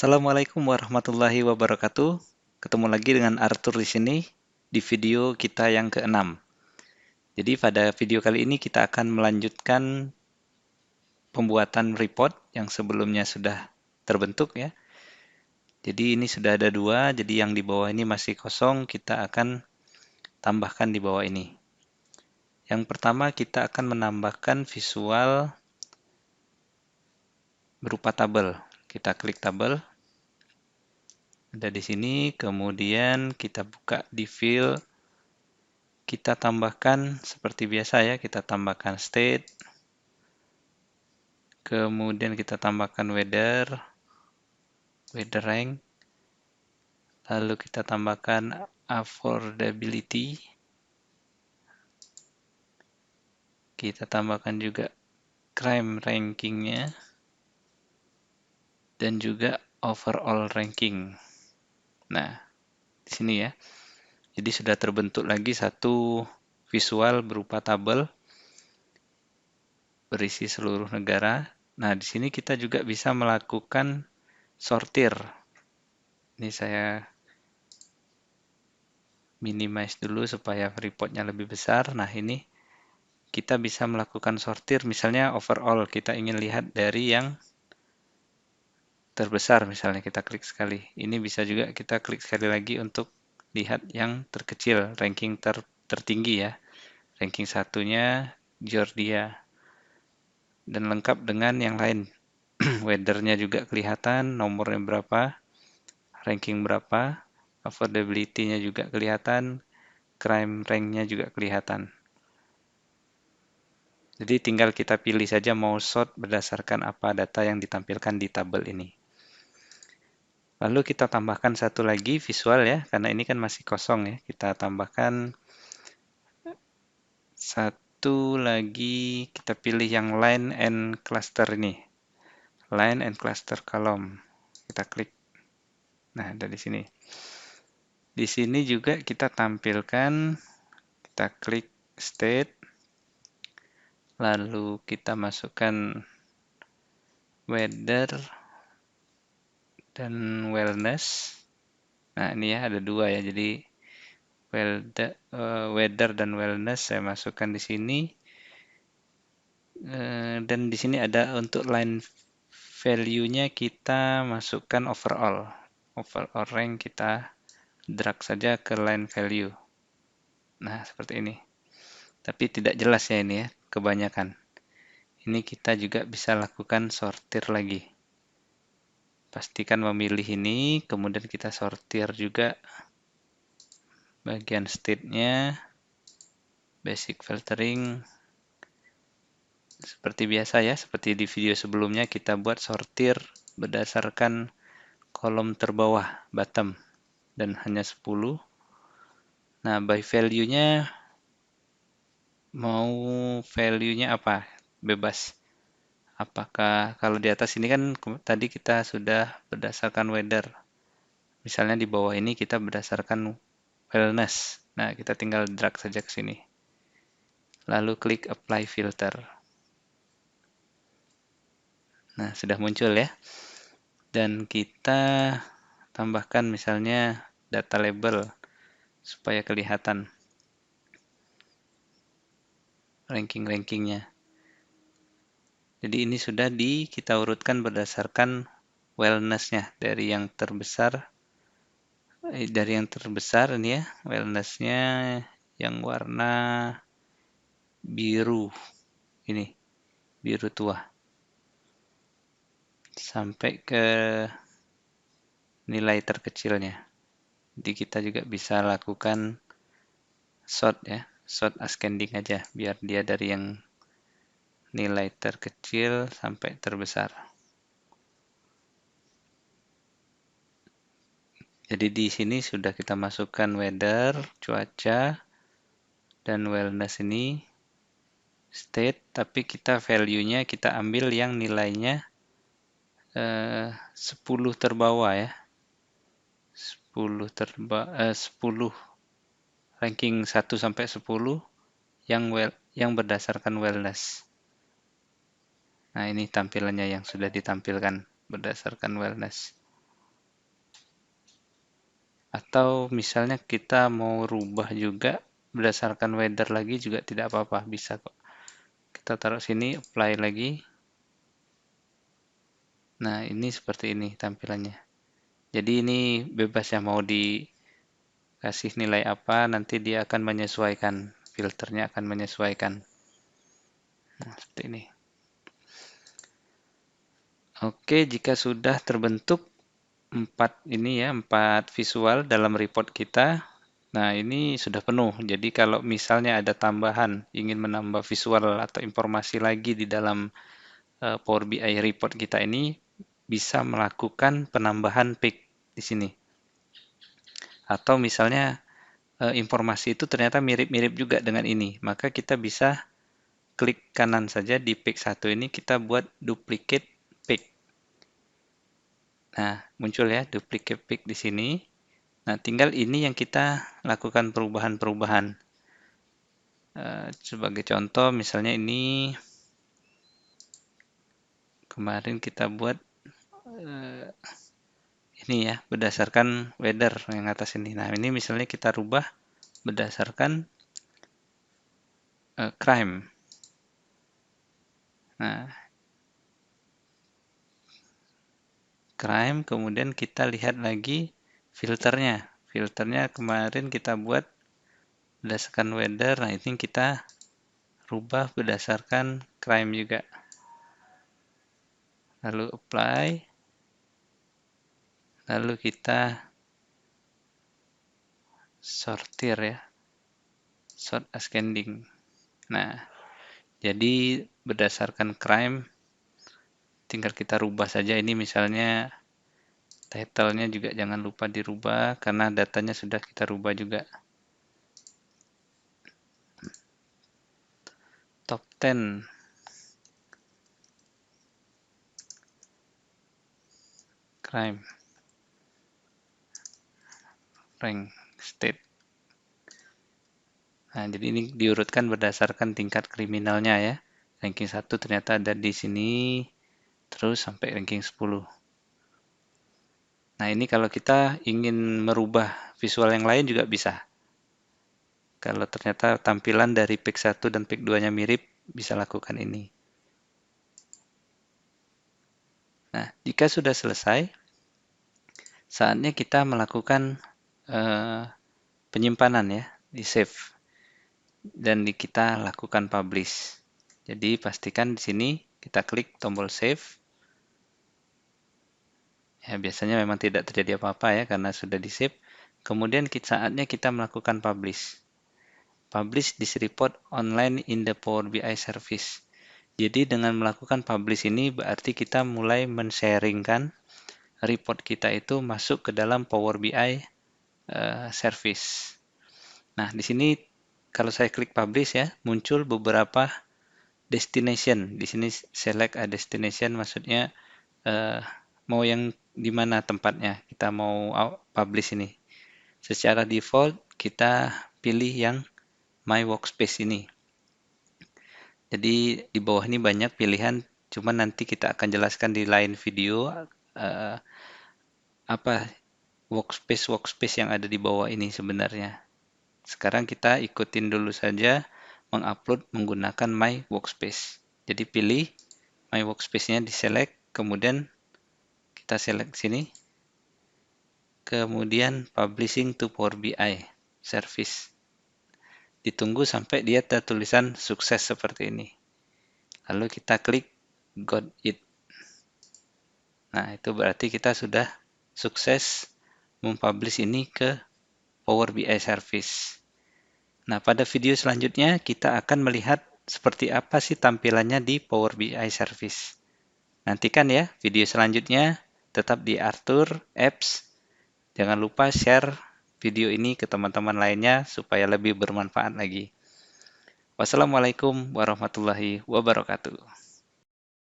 Assalamualaikum warahmatullahi wabarakatuh. Ketemu lagi dengan Arthur di sini di video kita yang keenam. Jadi pada video kali ini kita akan melanjutkan pembuatan report yang sebelumnya sudah terbentuk ya. Jadi ini sudah ada dua, jadi yang di bawah ini masih kosong, kita akan tambahkan di bawah ini. Yang pertama kita akan menambahkan visual berupa tabel. Kita klik tabel. Ada di sini, kemudian kita buka di field. Kita tambahkan seperti biasa ya, kita tambahkan state, kemudian kita tambahkan weather rank, lalu kita tambahkan affordability, kita tambahkan juga crime rankingnya, dan juga overall ranking. Nah, di sini ya. Jadi sudah terbentuk lagi satu visual berupa tabel berisi seluruh negara. Nah, di sini kita juga bisa melakukan sortir. Ini saya minimize dulu supaya reportnya lebih besar. Nah, ini kita bisa melakukan sortir. Misalnya overall, kita ingin lihat dari yang terbesar. Misalnya kita klik sekali. Ini bisa juga kita klik sekali lagi untuk lihat yang terkecil, ranking tertinggi ya. Ranking satunya Georgia. Dan lengkap dengan yang lain. Weather-nya juga kelihatan, nomornya berapa, ranking berapa, affordability-nya juga kelihatan, crime rank-nya juga kelihatan. Jadi tinggal kita pilih saja mau sort berdasarkan apa data yang ditampilkan di tabel ini. Lalu kita tambahkan satu lagi visual ya, karena ini kan masih kosong ya. Kita tambahkan satu lagi, kita pilih yang line and cluster ini. Line and cluster column. Kita klik. Nah, ada di sini. Di sini juga kita tampilkan, kita klik state, lalu kita masukkan weather dan wellness. Nah, ini ya ada dua ya. Jadi weather dan wellness saya masukkan di sini. Dan di sini ada untuk line value-nya kita masukkan overall. Overall rank kita drag saja ke line value. Nah, seperti ini. Tapi tidak jelas ya ini ya, kebanyakan. Ini kita juga bisa lakukan sortir lagi. Pastikan memilih ini, kemudian kita sortir juga bagian state-nya, basic filtering. Seperti biasa ya, seperti di video sebelumnya kita buat sortir berdasarkan kolom terbawah, bottom, dan hanya 10. Nah, by value-nya mau value-nya apa? Bebas. Apakah kalau di atas ini kan tadi kita sudah berdasarkan weather. Misalnya di bawah ini kita berdasarkan wellness. Nah, kita tinggal drag saja ke sini. Lalu klik apply filter. Nah, sudah muncul ya. Dan kita tambahkan misalnya data label supaya kelihatan ranking-rankingnya. Jadi ini sudah kita urutkan berdasarkan wellness-nya dari yang terbesar ini ya, wellness-nya yang warna biru ini, biru tua. Sampai ke nilai terkecilnya. Jadi kita juga bisa lakukan sort ya, sort ascending aja biar dia dari yang nilai terkecil sampai terbesar. Jadi di sini sudah kita masukkan weather, cuaca, dan wellness ini state, tapi kita value-nya kita ambil yang nilainya 10 terbawah ya. 10 ranking 1 sampai 10 yang berdasarkan wellness. Nah, ini tampilannya yang sudah ditampilkan berdasarkan wellness. Atau misalnya kita mau rubah juga berdasarkan weather lagi juga tidak apa-apa, bisa kok. Kita taruh sini, apply lagi. Nah, ini seperti ini tampilannya. Jadi ini bebas ya, mau dikasih nilai apa, nanti dia akan menyesuaikan. Filternya akan menyesuaikan. Nah, seperti ini. Oke, jika sudah terbentuk empat visual dalam report kita. Nah, ini sudah penuh. Jadi kalau misalnya ada tambahan, ingin menambah visual atau informasi lagi di dalam Power BI report kita ini, bisa melakukan penambahan pick di sini. Atau misalnya informasi itu ternyata mirip-mirip juga dengan ini, maka kita bisa klik kanan saja di pick 1 ini, kita buat duplicate pick. Nah, muncul ya duplicate pick di sini. Nah, tinggal ini yang kita lakukan perubahan-perubahan. Sebagai contoh, misalnya ini kemarin kita buat ini ya, berdasarkan weather yang atas ini. Nah, ini misalnya kita rubah berdasarkan crime. Nah, crime, kemudian kita lihat lagi filternya. Filternya kemarin kita buat berdasarkan weather. Nah, ini kita rubah berdasarkan crime juga. Lalu apply. Lalu kita sortir ya. Sort ascending. Nah, jadi berdasarkan crime tinggal kita rubah saja. Ini misalnya title-nya juga jangan lupa dirubah karena datanya sudah kita rubah juga. Top 10 crime rank state. Nah, jadi ini diurutkan berdasarkan tingkat kriminalnya ya. Ranking 1 ternyata ada di sini terus sampai ranking 10. Nah, ini kalau kita ingin merubah visual yang lain juga bisa. Kalau ternyata tampilan dari pick 1 dan pick 2-nya mirip, bisa lakukan ini. Nah, jika sudah selesai, saatnya kita melakukan penyimpanan ya, di save. Dan kita lakukan publish. Jadi pastikan di sini kita klik tombol save. Ya, biasanya memang tidak terjadi apa-apa ya karena sudah di save. Kemudian saatnya kita melakukan publish. Publish this report online in the Power BI service. Jadi dengan melakukan publish ini berarti kita mulai men-sharingkan report kita itu masuk ke dalam Power BI service. Nah, di sini kalau saya klik publish ya, muncul beberapa destination. Di sini select a destination, maksudnya mau yang di mana tempatnya kita mau publish ini. Secara default kita pilih yang My Workspace ini. Jadi di bawah ini banyak pilihan, cuman nanti kita akan jelaskan di lain video apa workspace yang ada di bawah ini sebenarnya. Sekarang kita ikutin dulu saja mengupload menggunakan My Workspace. Jadi pilih My Workspace-nya di select, kemudian kita select sini, kemudian Publishing to Power BI Service. Ditunggu sampai dia tertulisan sukses seperti ini. Lalu kita klik Got It. Nah, itu berarti kita sudah sukses mempublish ini ke Power BI Service. Nah, pada video selanjutnya kita akan melihat seperti apa sih tampilannya di Power BI Service. Nantikan ya video selanjutnya, tetap di Arthur Apps. Jangan lupa share video ini ke teman-teman lainnya supaya lebih bermanfaat lagi. Wassalamualaikum warahmatullahi wabarakatuh.